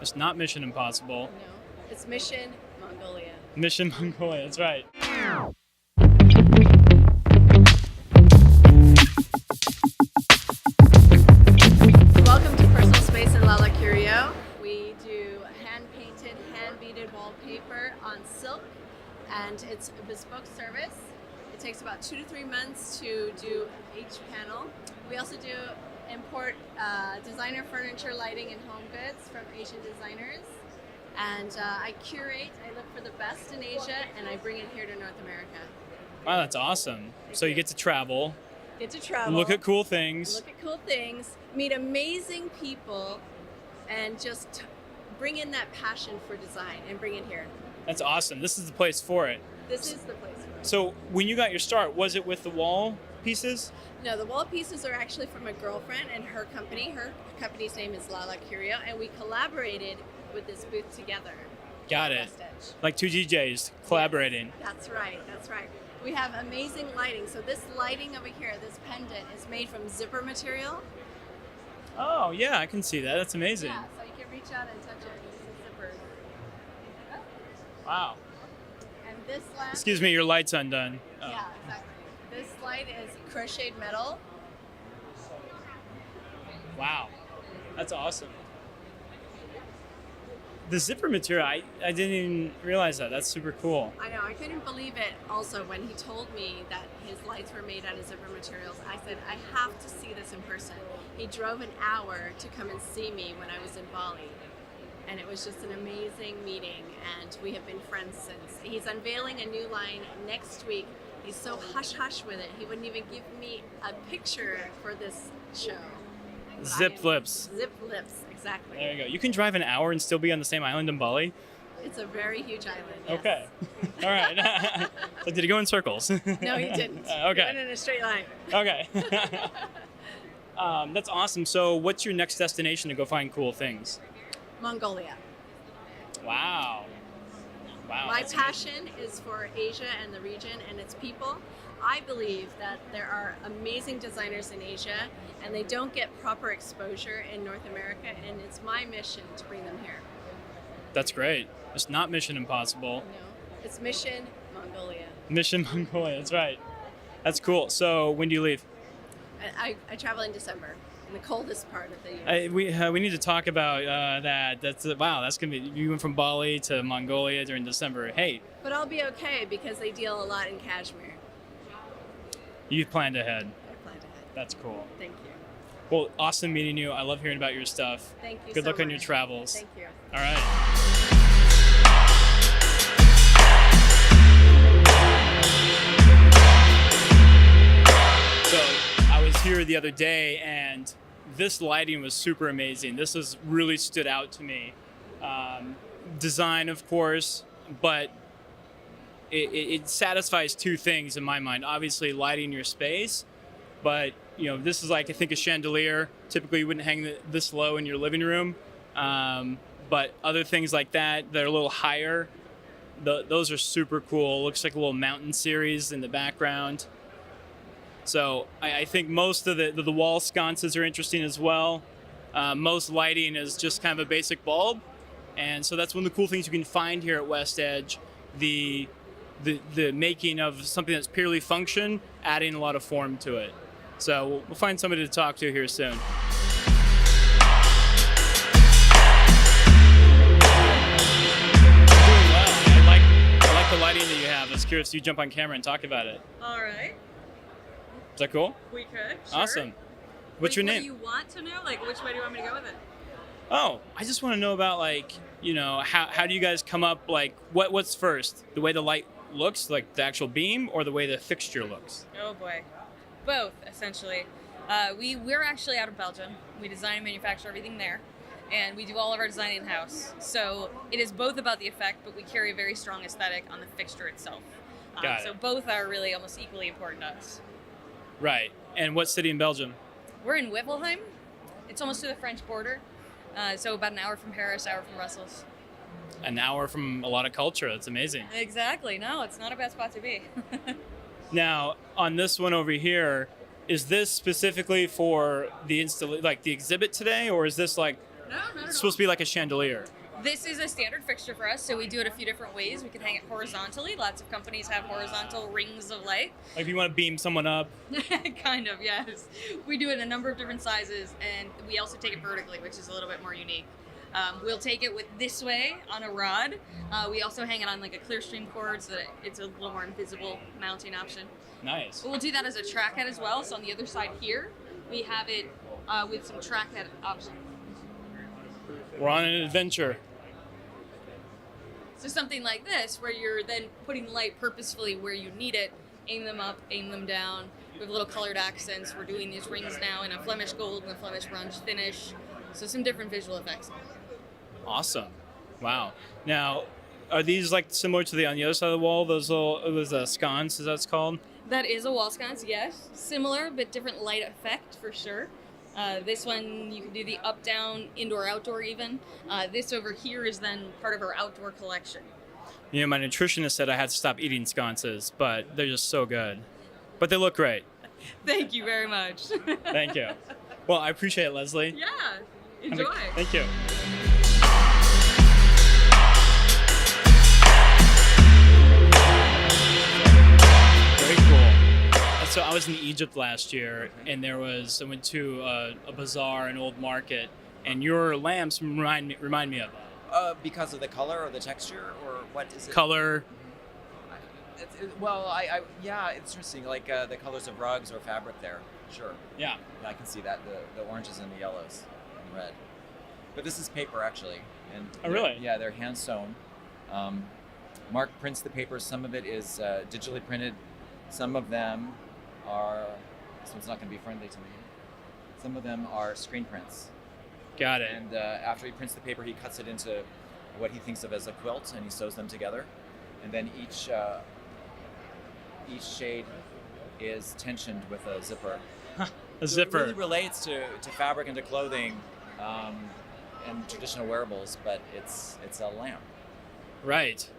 It's not Mission Impossible. No, it's Mission Mongolia. Mission Mongolia, that's right. Welcome to Personal Space in Curio. We do hand-painted, hand-beaded wallpaper on silk, and it's a bespoke service. It takes about 2 to 3 months to do each panel. We also do import designer furniture, lighting, and home goods from Asian designers. And I curate, I look for the best in Asia, and I bring it here to North America. Wow, that's awesome. So you get to travel, Get to travel. look at cool things. Look at cool things, meet amazing people, and just bring in that passion for design and bring it here. That's awesome. This is the place for it. This is the place for it. So when you got your start, was it with the wall pieces? No, the wall pieces are actually from a girlfriend and her company. Her company's name is Curio, and we collaborated with this booth together. Got it. WestEdge. Like two DJs collaborating. That's right, that's right. We have amazing lighting. So this lighting over here, this pendant, is made from zipper material. Oh, yeah, I can see that. That's amazing. Yeah, so you can reach out and touch it. These are zippers. Wow. And this lamp. Excuse me, your light's undone. Oh. Yeah, exactly. This light is crocheted metal. Wow. That's awesome. The zipper material, I didn't even realize that. That's super cool. I know, I couldn't believe it also when he told me that his lights were made out of zipper materials. I said, I have to see this in person. He drove an hour to come and see me when I was in Bali. And it was just an amazing meeting, and we have been friends since. He's unveiling a new line next week. He's so hush-hush with it, he wouldn't even give me a picture for this show. Zip lips. Zip lips, exactly. There you go. You can drive an hour and still be on the same island in Bali? It's a very huge island, yes. Okay. All right. So did it go in circles? No, he didn't. Okay. He went in a straight line. Okay. That's awesome. So what's your next destination to go find cool things? Mongolia. Wow. Wow. My that's passion is for Asia and the region and its people. I believe that there are amazing designers in Asia and they don't get proper exposure in North America, and it's my mission to bring them here. That's great. It's not Mission Impossible. No, it's Mission Mongolia. Mission Mongolia, that's right. That's cool. So when do you leave? I travel in December, in the coldest part of the year. We need to talk about that. Wow, that's gonna be, you went from Bali to Mongolia during December. Hey, But I'll be okay because they deal a lot in cashmere. you planned ahead. I planned ahead. That's cool. Thank you. Well, awesome meeting you. I love hearing about your stuff. Thank you Good so luck on your much. travels. Thank you. All right. So I was here the other day, and this lighting was super amazing. This has really stood out to me. Design, of course, but it satisfies two things in my mind. Obviously, lighting your space, but this is like, I think, a chandelier. Typically, you wouldn't hang this low in your living room, but other things like that are a little higher. Those are super cool. Looks like a little mountain series in the background. So I think most of the wall sconces are interesting as well. Most lighting is just kind of a basic bulb, and so that's one of the cool things you can find here at WestEdge. The making of something that's purely function, adding a lot of form to it. So we'll find somebody to talk to here soon. Doing well. I like the lighting that you have. I was curious if you jump on camera and talk about it. All right, Is that cool? we could. Sure. Awesome. What's your What name? do you want to know? Like, which way do you want me to go with it? Oh, I just want to know about, like, how do you guys come up, like, what's first? The way the light looks, like the actual beam, or the way the fixture looks? Oh boy, both essentially. We're actually out of Belgium. We design and manufacture everything there, and we do all of our design in house. So it is both about the effect, but we carry a very strong aesthetic on the fixture itself. Got it. So both are really almost equally important to us. Right. And what city in Belgium? We're in Wiluan. It's almost to the French border. So about an hour from Paris, hour from Brussels. An hour from a lot of culture. That's amazing. Exactly. No, it's not a bad spot to be. Now, on this one over here, is this specifically for the the exhibit today, or is this like No, not at It's supposed to be like a chandelier. This is a standard fixture for us, so we do it a few different ways. We can hang it horizontally. Lots of companies have horizontal rings of light. Like if you want to beam someone up. Kind of, yes. We do it in a number of different sizes, and we also take it vertically, which is a little bit more unique. We'll take it with this way on a rod. We also hang it on like a Clearstream cord so that it's a little more invisible mounting option. Nice. But we'll do that as a track head as well. So on the other side here, we have it with some track head options. We're on an adventure. So something like this, where you're then putting light purposefully where you need it, aim them up, aim them down. We have little colored accents. We're doing these rings now in a Flemish gold and a Flemish bronze finish. So some different visual effects. Awesome. Wow. Now, are these like similar to on the other side of the wall? Those sconce, as that's called? That is a wall sconce, yes. Similar, but different light effect for sure. This one, you can do the up-down, indoor-outdoor even. This over here is then part of our outdoor collection. You know, my nutritionist said I had to stop eating sconces, but they're just so good. But they look great. Thank you very much. Thank you. Well, I appreciate it, Leslie. Yeah, enjoy. Thank you. Very cool. So I was in Egypt last year, and I went to a bazaar, an old market, and your lamps remind me of that. Because of the color or the texture, or what is it? Color. Yeah, it's interesting. Like the colors of rugs or fabric there. Sure. Yeah. I can see that, the oranges and the yellows and red. But this is paper, actually. And Oh, really? Yeah, they're hand sewn. Mark prints the paper. Some of it is digitally printed. Some of them are, this one's not going to be friendly to me. Some of them are screen prints. Got it. And after he prints the paper, he cuts it into what he thinks of as a quilt, and he sews them together. And then each shade is tensioned with a zipper. A So zipper. It really relates to fabric and to clothing and traditional wearables, but it's a lamp. Right.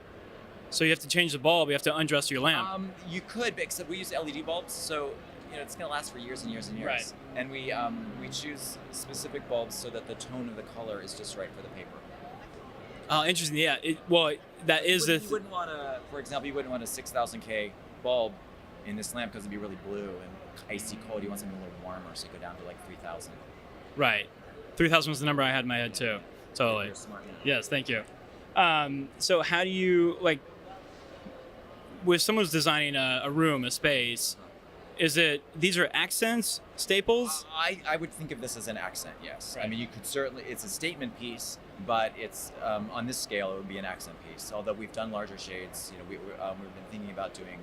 So you have to change the bulb. You have to undress your lamp. You could, except we use LED bulbs, so it's going to last for years and years and years. Right. And we choose specific bulbs so that the tone of the color is just right for the paper. Oh, interesting. Yeah. That is You wouldn't want to, for example, you wouldn't want a 6,000K bulb in this lamp because it'd be really blue and icy cold. You want something a little warmer, so you go down to like 3,000. Right. 3,000 was the number I had in my head too. Totally. You're smart, man. Yes. Thank you. So how do you when someone's designing a room, a space? These are accents, staples? I would think of this as an accent, yes. Right. I mean, you could certainly, it's a statement piece, but it's on this scale, it would be an accent piece. Although we've done larger shades, we've been thinking about doing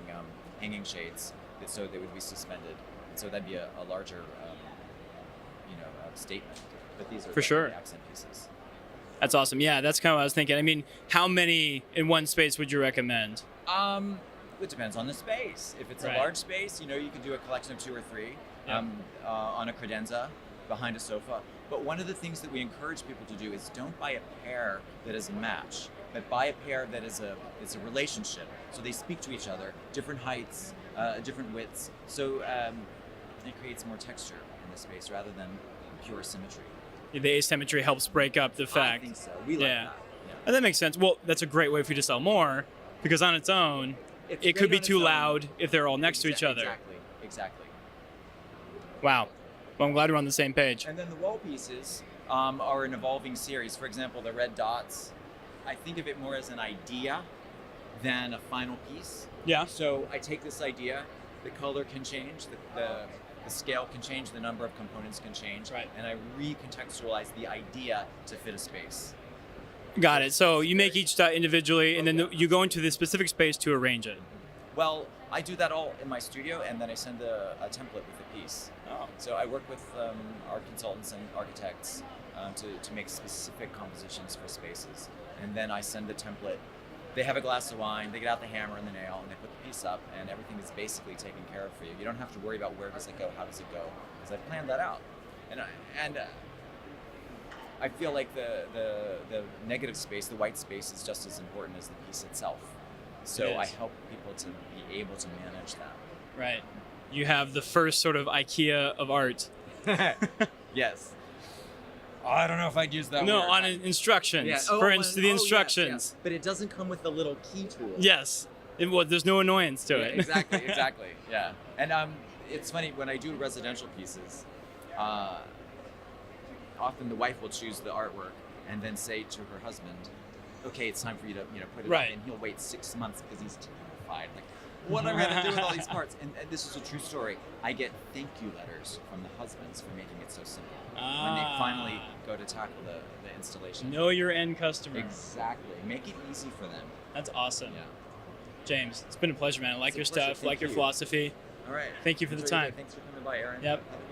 hanging shades, so they would be suspended. And so that'd be a larger, statement. But these are For sure. definitely accent pieces. That's awesome. Yeah, that's kind of what I was thinking. I mean, how many in one space would you recommend? It depends on the space. If it's Right. a large space, you can do a collection of 2 or 3 Yeah. on a credenza behind a sofa. But one of the things that we encourage people to do is don't buy a pair that is a match, but buy a pair that is a relationship. So they speak to each other, different heights, different widths. So it creates more texture in the space rather than pure symmetry. The asymmetry helps break up the I fact. think so. We like Yeah. that. And that makes sense. Well, that's a great way for you to sell more, because on its own, It's it great could be on its too own. loud if they're all next to each other. Exactly. Wow. Well, I'm glad we're on the same page. And then the wall pieces are an evolving series. For example, the red dots, I think of it more as an idea than a final piece. Yeah. So I take this idea, the color can change, the scale can change, the number of components can change, Right. and I recontextualize the idea to fit a space. Got it. So you make each dot individually, and then you go into the specific space to arrange it. Well, I do that all in my studio, and then I send a template with the piece. Oh. So I work with our consultants and architects to make specific compositions for spaces. And then I send the template. They have a glass of wine, they get out the hammer and the nail, and they put the piece up, and everything is basically taken care of for you. You don't have to worry about where does it go, how does it go, because I've planned that out. And I feel like the negative space, the white space, is just as important as the piece itself. So It I is. help people to be able to manage that. Right. You have the first sort of IKEA of art. Yes. I don't know if I'd use that No, word. on instructions. Yeah. For instance, the yes, instructions. yes. But it doesn't come with the little key tool. Yes. Well, there's no annoyance to Yeah, it. exactly. Yeah. And it's funny when I do residential pieces. Often the wife will choose the artwork and then say to her husband, "Okay, it's time for you to put it Right. up," and he'll wait 6 months because he's terrified. Like, what am I going to do with all these parts? And this is a true story. I get thank you letters from the husbands for making it so simple when they finally go to tackle the installation. Know your end customer. Exactly. Make it easy for them. That's awesome. Yeah. James, it's been a pleasure, man. I like It's a your pleasure. stuff, Thank like your you. philosophy. All right. Thank you for the Enjoy your time. day. Thanks for coming by, Aaron. Yep. Have a good